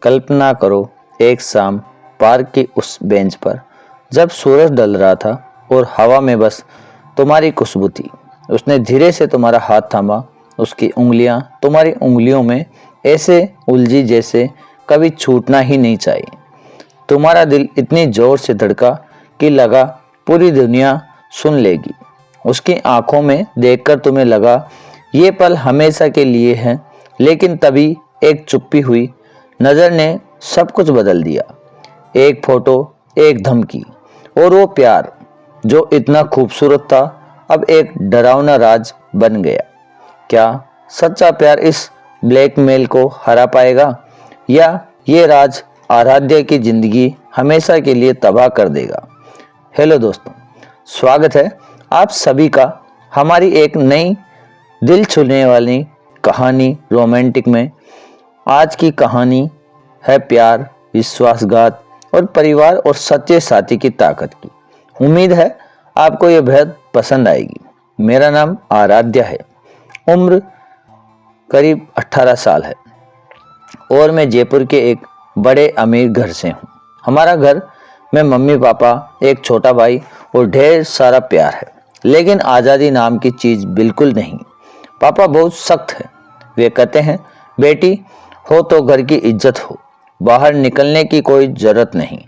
कल्पना करो, एक शाम पार्क की उस बेंच पर जब सूरज ढल रहा था और हवा में बस तुम्हारी खुशबू थी। उसने धीरे से तुम्हारा हाथ थामा। उसकी उंगलियां तुम्हारी उंगलियों में ऐसे उलझी जैसे कभी छूटना ही नहीं चाहिए। तुम्हारा दिल इतनी जोर से धड़का कि लगा पूरी दुनिया सुन लेगी। उसकी आंखों में देखकर तुम्हें लगा ये पल हमेशा के लिए है, लेकिन तभी एक चुप्पी हुई। नजर ने सब कुछ बदल दिया। एक फोटो, एक धमकी और वो प्यार जो इतना खूबसूरत था अब एक डरावना राज बन गया। क्या सच्चा प्यार इस ब्लैकमेल को हरा पाएगा या ये राज आराध्या की जिंदगी हमेशा के लिए तबाह कर देगा? हेलो दोस्तों, स्वागत है आप सभी का हमारी एक नई दिल छूने वाली कहानी रोमांटिक में। आज की कहानी है प्यार, विश्वासघात और परिवार और सच्चे साथी की ताकत की। उम्मीद है आपको ये बेहद पसंद आएगी। मेरा नाम आराध्या है, उम्र करीब 18 साल है और मैं जयपुर के एक बड़े अमीर घर से हूँ। हमारा घर में मम्मी पापा, एक छोटा भाई और ढेर सारा प्यार है, लेकिन आज़ादी नाम की चीज़ बिल्कुल नहीं। पापा बहुत सख्त है। वे कहते हैं बेटी हो तो घर की इज्जत हो, बाहर निकलने की कोई ज़रूरत नहीं।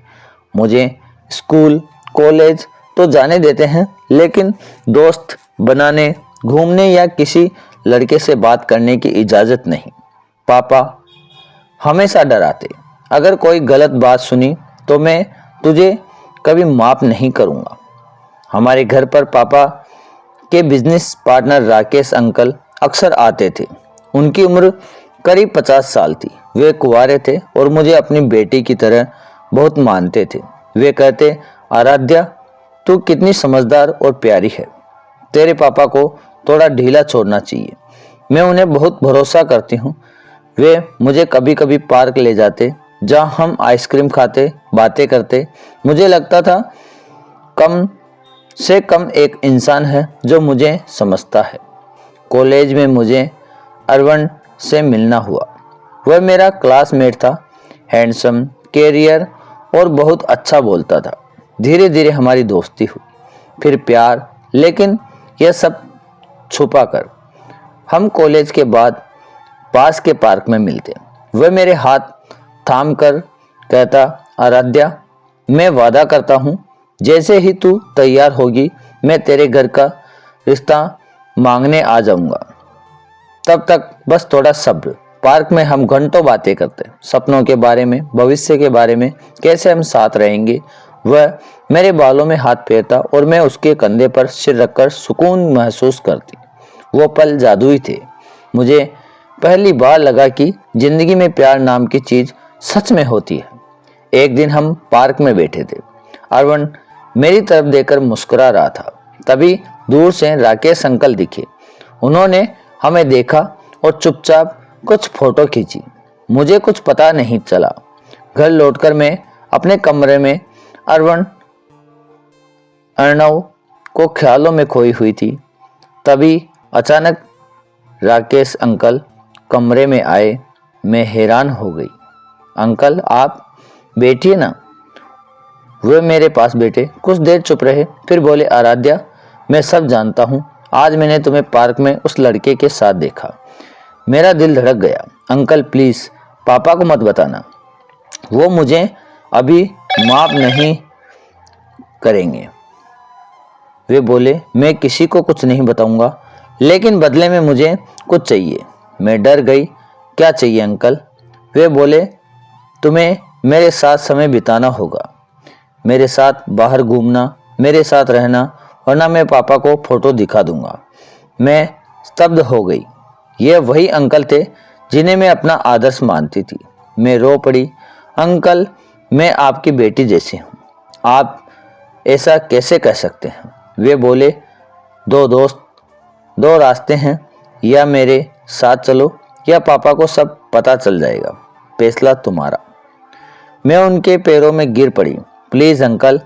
मुझे स्कूल कॉलेज तो जाने देते हैं, लेकिन दोस्त बनाने, घूमने या किसी लड़के से बात करने की इजाज़त नहीं। पापा हमेशा डराते, अगर कोई गलत बात सुनी तो मैं तुझे कभी माफ़ नहीं करूँगा। हमारे घर पर पापा के बिजनेस पार्टनर राकेश अंकल अक्सर आते थे। उनकी उम्र करीब 50 साल थी। वे कुंवारे थे और मुझे अपनी बेटी की तरह बहुत मानते थे। वे कहते, आराध्या तू कितनी समझदार और प्यारी है, तेरे पापा को थोड़ा ढीला छोड़ना चाहिए। मैं उन्हें बहुत भरोसा करती हूँ। वे मुझे कभी कभी पार्क ले जाते, जहाँ हम आइसक्रीम खाते, बातें करते। मुझे लगता था कम से कम एक इंसान है जो मुझे समझता है। कॉलेज में मुझे अरविंद से मिलना हुआ। वह मेरा क्लासमेट था, हैंडसम, कैरियर और बहुत अच्छा बोलता था। धीरे धीरे हमारी दोस्ती हुई, फिर प्यार, लेकिन यह सब छुपा कर हम कॉलेज के बाद पास के पार्क में मिलते। वह मेरे हाथ थाम कर कहता, आराध्या मैं वादा करता हूँ जैसे ही तू तैयार होगी मैं तेरे घर का रिश्ता मांगने आ जाऊँगा। तब तक बस थोड़ा सब्र। पार्क में हम घंटों बातें करते, सपनों के बारे में, भविष्य के बारे में, कैसे हम साथ रहेंगे। वह मेरे बालों में हाथ फेरता और मैं उसके कंधे पर सिर रखकर सुकून महसूस करती। वो पल जादुई थे। मुझे पहली बार लगा कि जिंदगी में प्यार नाम की चीज़ सच में होती है। एक दिन हम पार्क में बैठे थे। अरविंद मेरी तरफ देखकर मुस्कुरा रहा था। तभी दूर से राकेश अंकल दिखे। उन्होंने हमें देखा और चुपचाप कुछ फोटो खींची। मुझे कुछ पता नहीं चला। घर लौटकर मैं अपने कमरे में अर्णव को ख्यालों में खोई हुई थी। तभी अचानक राकेश अंकल कमरे में आए। मैं हैरान हो गई। अंकल आप बैठिए ना। वे मेरे पास बैठे, कुछ देर चुप रहे, फिर बोले, आराध्या मैं सब जानता हूँ। आज मैंने तुम्हें पार्क में उस लड़के के साथ देखा। मेरा दिल धड़क गया। अंकल प्लीज़ पापा को मत बताना, वो मुझे अभी माफ़ नहीं करेंगे। वे बोले, मैं किसी को कुछ नहीं बताऊंगा, लेकिन बदले में मुझे कुछ चाहिए। मैं डर गई। क्या चाहिए अंकल? वे बोले, तुम्हें मेरे साथ समय बिताना होगा, मेरे साथ बाहर घूमना, मेरे साथ रहना, वरना मैं पापा को फोटो दिखा दूंगा। मैं स्तब्ध हो गई। ये वही अंकल थे जिन्हें मैं अपना आदर्श मानती थी। मैं रो पड़ी। अंकल मैं आपकी बेटी जैसी हूँ, आप ऐसा कैसे कह सकते हैं? वे बोले, दो दोस्त, दो रास्ते हैं, या मेरे साथ चलो या पापा को सब पता चल जाएगा, फैसला तुम्हारा। मैं उनके पैरों में गिर पड़ी। प्लीज़ अंकल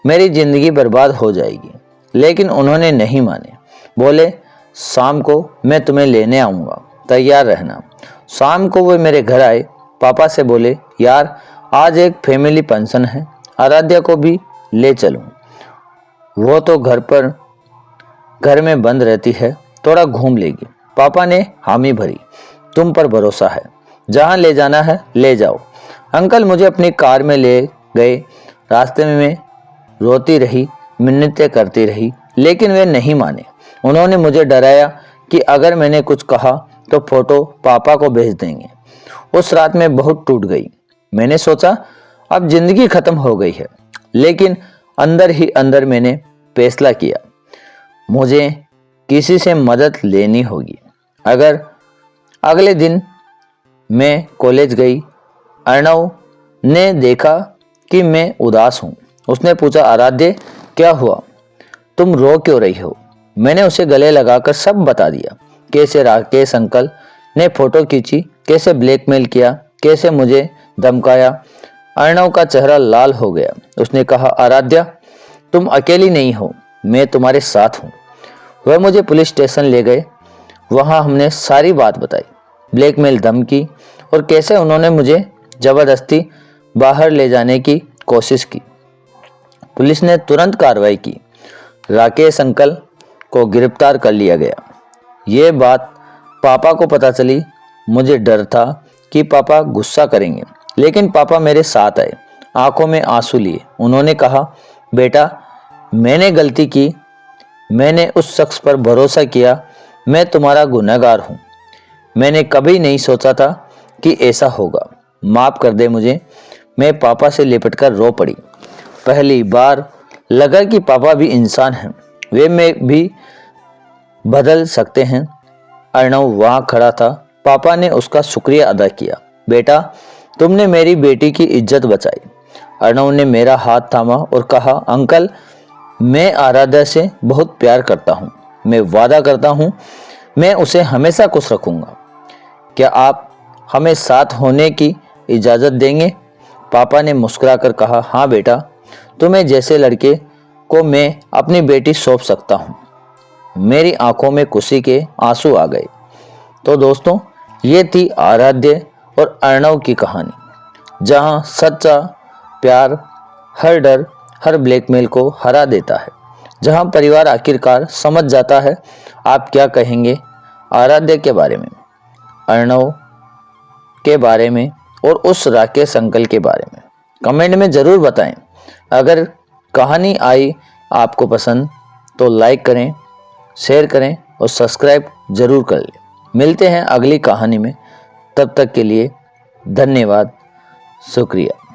मेरी ज़िंदगी बर्बाद हो जाएगी। लेकिन उन्होंने नहीं माने। बोले, शाम को मैं तुम्हें लेने आऊँगा, तैयार रहना। शाम को वे मेरे घर आए। पापा से बोले, यार आज एक फैमिली फंक्शन है, आराध्या को भी ले चलूं। वो तो घर में बंद रहती है, थोड़ा घूम लेगी। पापा ने हामी भरी, तुम पर भरोसा है, जहां ले जाना है ले जाओ। अंकल मुझे अपनी कार में ले गए। रास्ते में रोती रही, मिन्नतें करती रही, लेकिन वे नहीं माने। उन्होंने मुझे डराया कि अगर मैंने कुछ कहा तो फोटो पापा को भेज देंगे। उस रात में बहुत टूट गई। मैंने सोचा अब जिंदगी खत्म हो गई है, लेकिन अंदर ही अंदर मैंने फैसला किया, मुझे किसी से मदद लेनी होगी। अगले दिन मैं कॉलेज गई। अर्णव ने देखा कि मैं उदास हूँ। उसने पूछा, आराध्य क्या हुआ, तुम रो क्यों रही हो? मैंने उसे गले लगाकर सब बता दिया, कैसे राकेश अंकल ने फोटो खींची, कैसे ब्लैकमेल किया, कैसे मुझे धमकाया। अर्णव का चेहरा लाल हो गया। उसने कहा, आराध्या तुम अकेली नहीं हो, मैं तुम्हारे साथ हूँ। वह मुझे पुलिस स्टेशन ले गए। वहां हमने सारी बात बताई, ब्लैकमेल, धमकी और कैसे उन्होंने मुझे जबरदस्ती बाहर ले जाने की कोशिश की। पुलिस ने तुरंत कार्रवाई की। राकेश अंकल को गिरफ्तार कर लिया गया। ये बात पापा को पता चली। मुझे डर था कि पापा गुस्सा करेंगे, लेकिन पापा मेरे साथ आए, आंखों में आंसू लिए। उन्होंने कहा, बेटा मैंने गलती की, मैंने उस शख्स पर भरोसा किया, मैं तुम्हारा गुनहगार हूँ। मैंने कभी नहीं सोचा था कि ऐसा होगा, माफ कर दे मुझे। मैं पापा से लिपटकर रो पड़ी। पहली बार लगा कि पापा भी इंसान हैं, वे में भी बदल सकते हैं। अर्णव वहां खड़ा था। पापा ने उसका शुक्रिया अदा किया, बेटा तुमने मेरी बेटी की इज्जत बचाई। अर्णव ने मेरा हाथ थामा और कहा, अंकल मैं आराध्या से बहुत प्यार करता हूँ, मैं वादा करता हूँ मैं उसे हमेशा खुश रखूंगा। क्या आप हमें साथ होने की इजाज़त देंगे? पापा ने मुस्कुराकर कहा, हाँ बेटा, तुम्हें जैसे लड़के को मैं अपनी बेटी सौंप सकता हूँ। मेरी आंखों में खुशी के आंसू आ गए। तो दोस्तों, ये थी आराध्य और अर्णव की कहानी, जहाँ सच्चा प्यार हर डर, हर ब्लैकमेल को हरा देता है, जहाँ परिवार आखिरकार समझ जाता है। आप क्या कहेंगे आराध्य के बारे में, अर्णव के बारे में और उस राकेश अंकल के बारे में? कमेंट में ज़रूर बताएं। अगर कहानी आई आपको पसंद तो लाइक करें, शेयर करें और सब्सक्राइब ज़रूर कर लें। मिलते हैं अगली कहानी में, तब तक के लिए धन्यवाद, शुक्रिया।